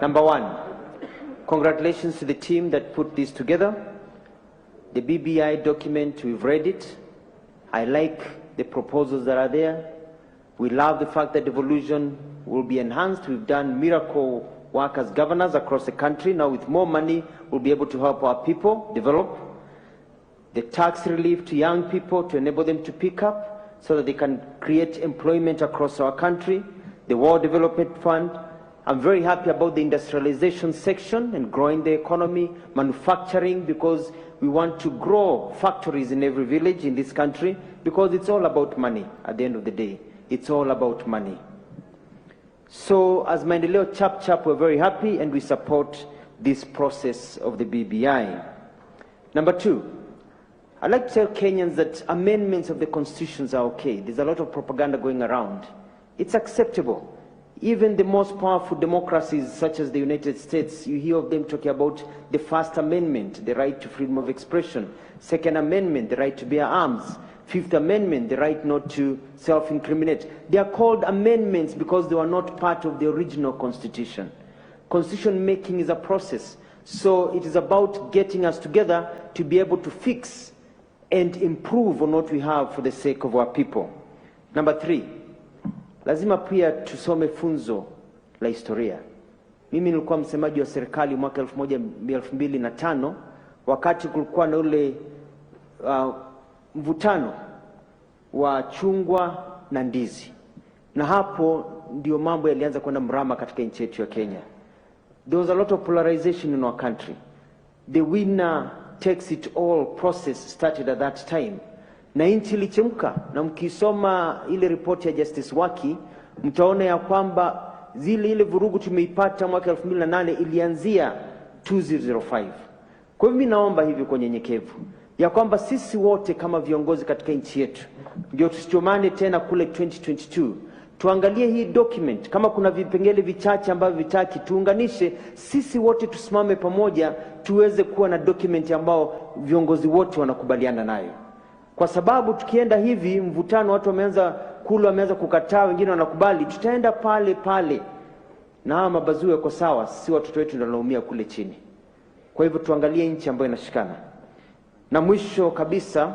Number one, congratulations to the team that put this together. The BBI document, we've read it. I like the proposals that are there. We love the fact that devolution will be enhanced. We've done miracle work as governors across the country. Now with more money, we'll be able to help our people develop. The tax relief to young people to enable them to pick up so that they can create employment across our country. The World Development Fund. I'm very happy about the industrialization section and growing the economy, manufacturing, because we want to grow factories in every village in this country, because it's all about money at the end of the day. It's all about money. So as Maendeleo Chap, we're very happy and we support this process of the BBI. Number two, I'd like to tell Kenyans that amendments of the constitutions are okay. There's a lot of propaganda going around. It's acceptable. Even the most powerful democracies, such as the United States, you hear of them talking about the First Amendment, the right to freedom of expression. Second Amendment, the right to bear arms. Fifth Amendment, the right not to self-incriminate. They are called amendments because they were not part of the original Constitution. Constitution making is a process. So it is about getting us together to be able to fix and improve on what we have for the sake of our people. Number three, lazima pia tusome funzo la historia. Mimi nilikuwa msemaji wa serikali mwaka 2005 wakati kulikuwa na ule mvutano wa chungwa na ndizi. Na hapo ndio mambo yalianza kwenda mrama katika nchi yetu ya Kenya. There was a lot of polarization in our country. The winner takes it all process started at that time. Na nchi ilichemka, na mkisoma ile ripoti ya Justice Waki, mtaona ya kwamba ile vurugu tumeipata mwaka 2008 ilianzia 2005. Kwa hivyo mimi naomba hivi kwa nyenyekevu ya kwamba sisi wote kama viongozi katika nchi yetu ndio tusichomane tena kule 2022. Tuangalie hii document, kama kuna vipengele vichache ambavyo vitaki, tuunganishe sisi wote, tusimame pamoja, tuweze kuwa na document ambao viongozi wote wanakubaliana nayo. Kwa sababu tukienda hivi mvutano, watu wameanza kukataa, wengine wanakubali, tutaenda pale pale na mabazue kwa sawa, si watoto wetu ndio wanaumia kule chini. Kwa hivyo tuangalie nchi ambayo inashikana. Na mwisho kabisa,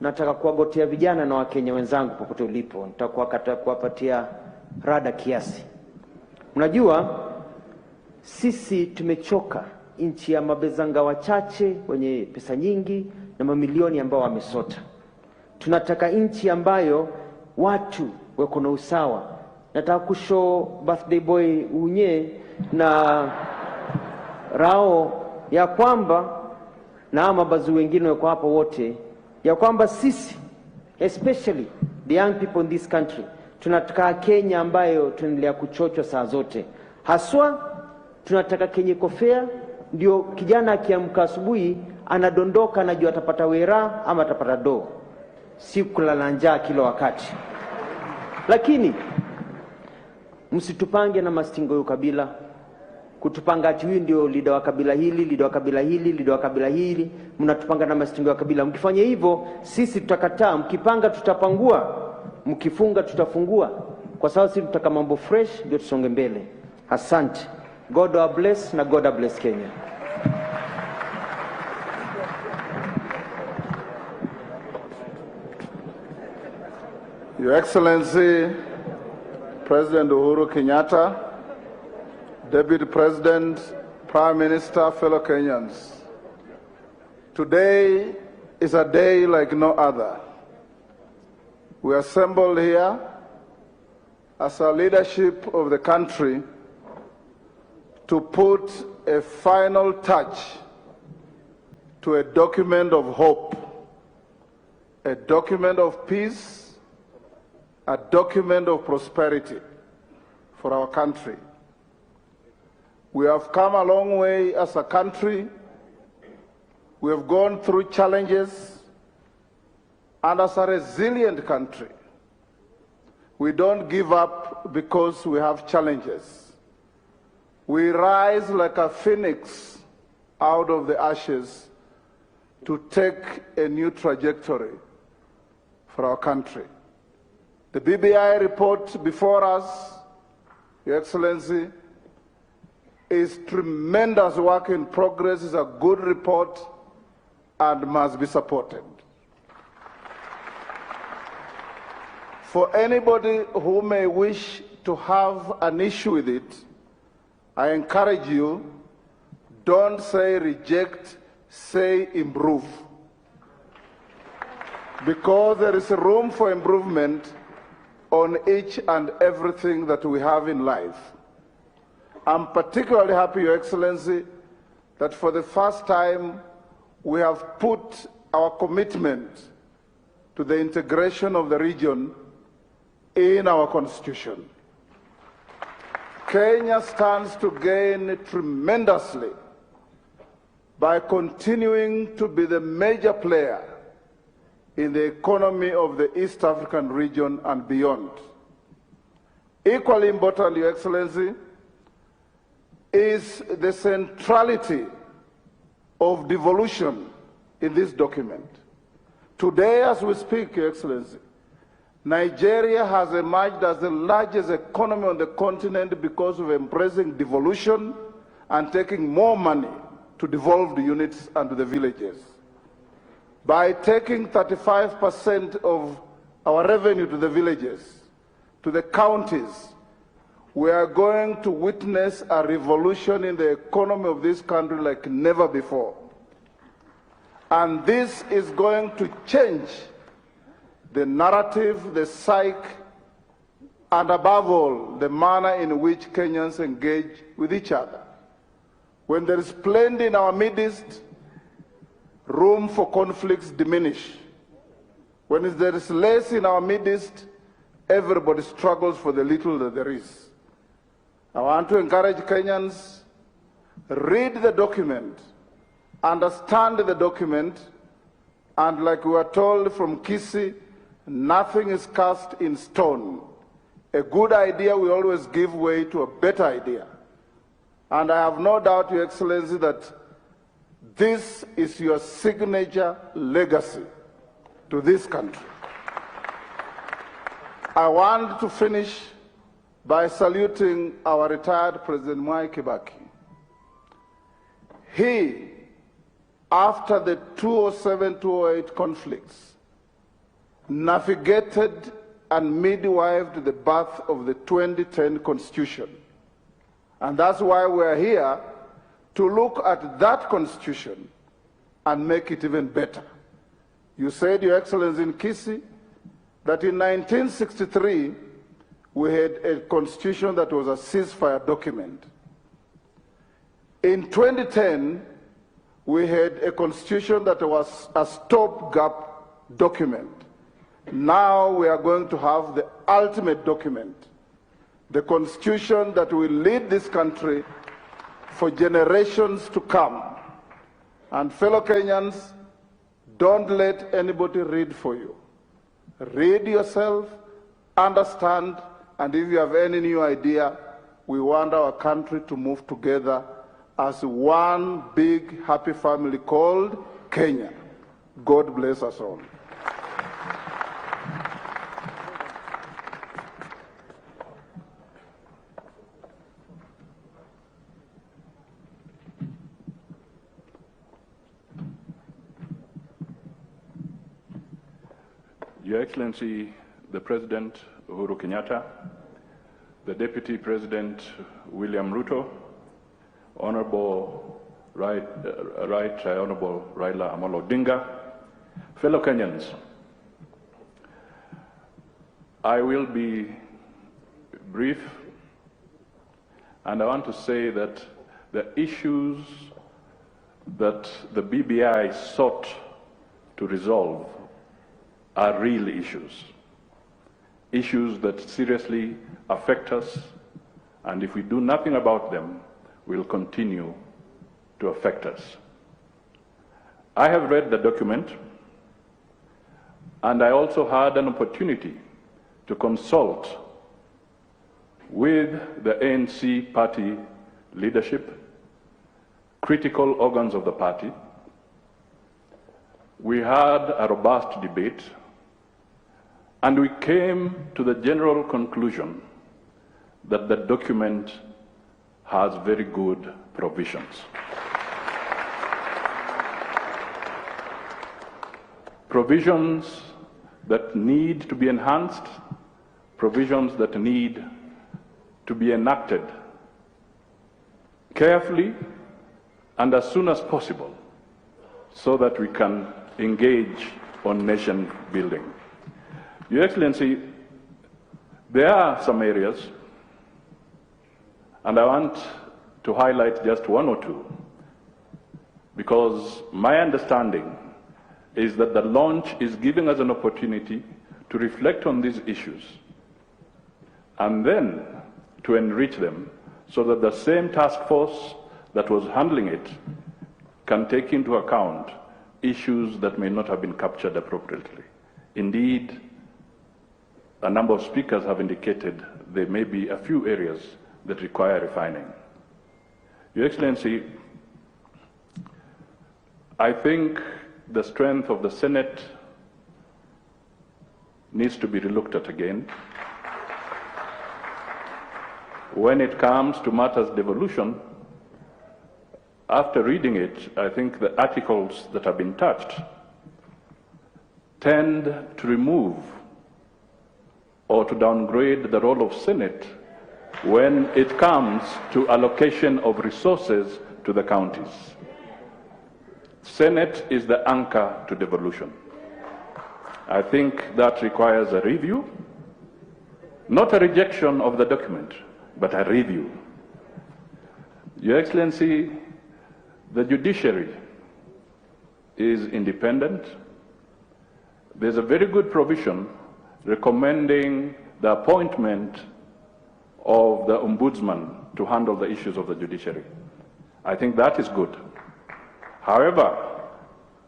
nataka kuwagotea vijana na Wakenya wenzangu popote ulipo. Nitakuwa kuwapatia rada kiasi. Unajua sisi tumechoka nchi ya mabezanga wachache wenye pesa nyingi na mamilioni ambao wamesota. Tunataka nchi ambayo watu wako na usawa. Nataka kushow birthday boy unye na rao ya kwamba na mabazu wengine wako hapo wote, ya kwamba sisi, especially the young people in this country, tunataka Kenya ambayo tunaendelea kuchochwa saa zote. Haswa tunataka Kenya kofea, ndio kijana akiamka asubuhi anadondoka anajua atapata wera ama atapata do, si kulala njaa kila wakati. Lakini msitupange na mastingo ya kabila, kutupanga ati huyu ndio leader wa kabila hili, leader wa kabila hili, leader wa kabila hili. Mnatupanga na mastingo ya kabila. Mkifanya hivyo sisi tutakataa. Mkipanga tutapangua, mkifunga tutafungua, kwa sababu sisi tutaka mambo fresh ndio tusonge mbele. Asante. God bless na God bless Kenya. Your Excellency, President Uhuru Kenyatta, Deputy President, Prime Minister, fellow Kenyans. Today is a day like no other. We assembled here as a leadership of the country to put a final touch to a document of hope, a document of peace, a document of prosperity for our country. We have come a long way as a country. We have gone through challenges, and as a resilient country, we don't give up because we have challenges. We rise like a phoenix out of the ashes to take a new trajectory for our country. The BBI report before us, Your Excellency, is tremendous work in progress, is a good report, and must be supported. For anybody who may wish to have an issue with it, I encourage you, don't say reject, say improve. Because there is room for improvement on each and everything that we have in life. I'm particularly happy, Your Excellency, that for the first time we have put our commitment to the integration of the region in our Constitution. Kenya stands to gain tremendously by continuing to be the major player in the economy of the East African region and beyond. Equally important, Your Excellency, is the centrality of devolution in this document. Today, as we speak, Your Excellency, Nigeria has emerged as the largest economy on the continent because of embracing devolution and taking more money to devolve the units and to the villages. By taking 35% of our revenue to the villages, to the counties, we are going to witness a revolution in the economy of this country like never before. And this is going to change the narrative, the psyche, and above all, the manner in which Kenyans engage with each other. When there is plenty in our midst, room for conflicts diminish. When there is less in our midst, everybody struggles for the little that there is. I want to encourage Kenyans, read the document, understand the document, and like we were told from Kisii, nothing is cast in stone. A good idea will always give way to a better idea. And I have no doubt, Your Excellency, that this is your signature legacy to this country. I want to finish by saluting our retired President Mwai Kibaki. He, after the 2007-2008 conflicts, navigated and midwifed the birth of the 2010 Constitution. And that's why we're here, to look at that Constitution and make it even better. You said, Your Excellency, in Kisii, that in 1963, we had a Constitution that was a ceasefire document. In 2010, we had a Constitution that was a stopgap document. Now we are going to have the ultimate document, the Constitution that will lead this country for generations to come. And fellow Kenyans, don't let anybody read for you. Read yourself, understand, and if you have any new idea, we want our country to move together as one big happy family called Kenya. God bless us all. Your Excellency, the President Uhuru Kenyatta, the Deputy President William Ruto, Honorable Honorable Raila Amolo Odinga, fellow Kenyans, I will be brief, and I want to say that the issues that the BBI sought to resolve are real issues, issues that seriously affect us, and if we do nothing about them, will continue to affect us. I have read the document, and I also had an opportunity to consult with the ANC party leadership, critical organs of the party. We had a robust debate, and we came to the general conclusion that the document has very good provisions. Provisions that need to be enhanced, provisions that need to be enacted carefully and as soon as possible so that we can engage on nation building. Your Excellency, there are some areas, and I want to highlight just one or two, because my understanding is that the launch is giving us an opportunity to reflect on these issues and then to enrich them so that the same task force that was handling it can take into account issues that may not have been captured appropriately. Indeed, a number of speakers have indicated there may be a few areas that require refining. Your Excellency, I think the strength of the Senate needs to be relooked at again. When it comes to matters devolution, after reading it, I think the articles that have been touched tend to remove or to downgrade the role of Senate when it comes to allocation of resources to the counties. Senate is the anchor to devolution. I think that requires a review, not a rejection of the document, but a review. Your Excellency, the judiciary is independent. There's a very good provision recommending the appointment of the ombudsman to handle the issues of the judiciary. I think that is good. However,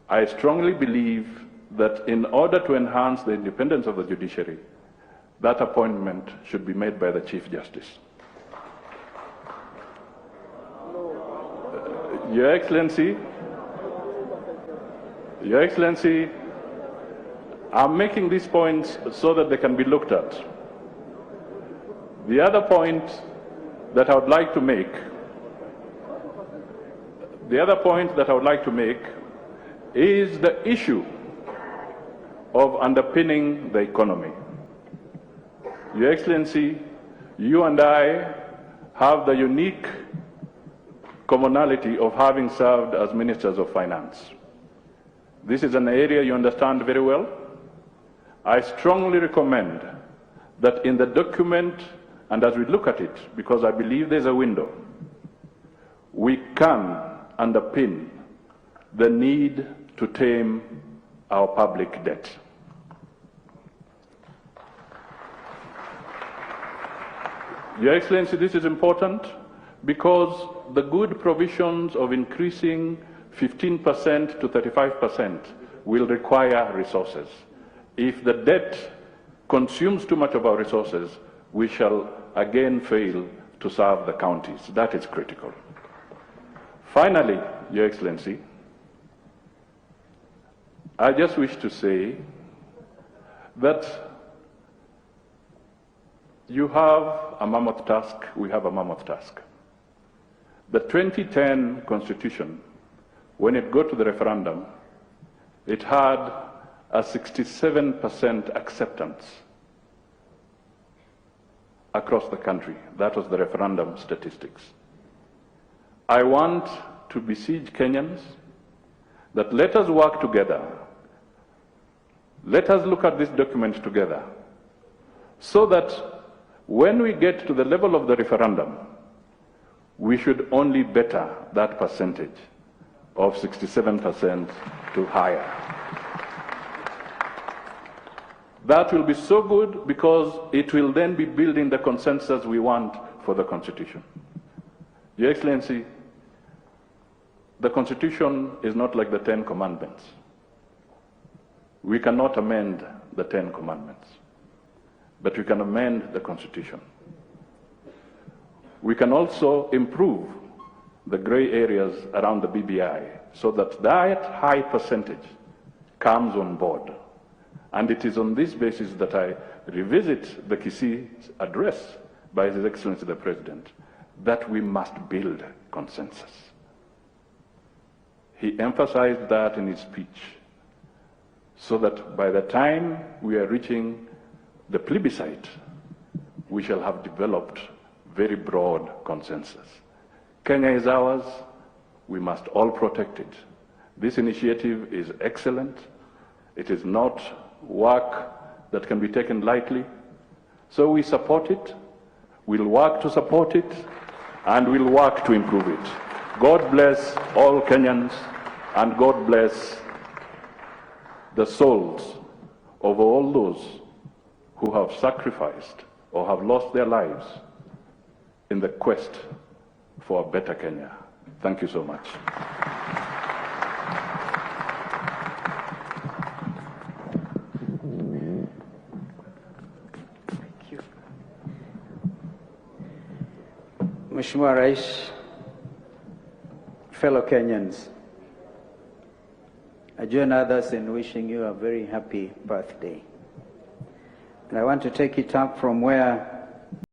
I strongly believe that in order to enhance the independence of the judiciary, that appointment should be made by the Chief Justice. Your Excellency, I'm making these points so that they can be looked at. The other point that I would like to make is the issue of underpinning the economy. Your Excellency, you and I have the unique commonality of having served as ministers of finance. This is an area you understand very well. I strongly recommend that in the document, and as we look at it, because I believe there's a window, we can underpin the need to tame our public debt. Your Excellency, this is important because the good provisions of increasing 15% to 35% will require resources. If the debt consumes too much of our resources, we shall again fail to serve the counties. That is critical. Finally, Your Excellency, I just wish to say that you have a mammoth task, we have a mammoth task. The 2010 Constitution, when it got to the referendum, it had a 67% acceptance across the country. That was the referendum statistics. I want to beseech Kenyans that let us work together. Let us look at this document together so that when we get to the level of the referendum, we should only better that percentage of 67% to higher. That will be so good because it will then be building the consensus we want for the Constitution. Your Excellency, the Constitution is not like the 10 Commandments. We cannot amend the 10 Commandments, but we can amend the Constitution. We can also improve the gray areas around the BBI so that that high percentage comes on board. And it is on this basis that I revisit the Kisii address by His Excellency the President, that we must build consensus. He emphasized that in his speech, so that by the time we are reaching the plebiscite, we shall have developed very broad consensus. Kenya is ours. We must all protect it. This initiative is excellent. It is not work that can be taken lightly. So we support it. We'll work to support it, and we'll work to improve it. God bless all Kenyans, and God bless the souls of all those who have sacrificed or have lost their lives in the quest for a better Kenya. Thank you so much. Thank you. Mheshimiwa Rais, fellow Kenyans, I join others in wishing you a very happy birthday. And I want to take it up from where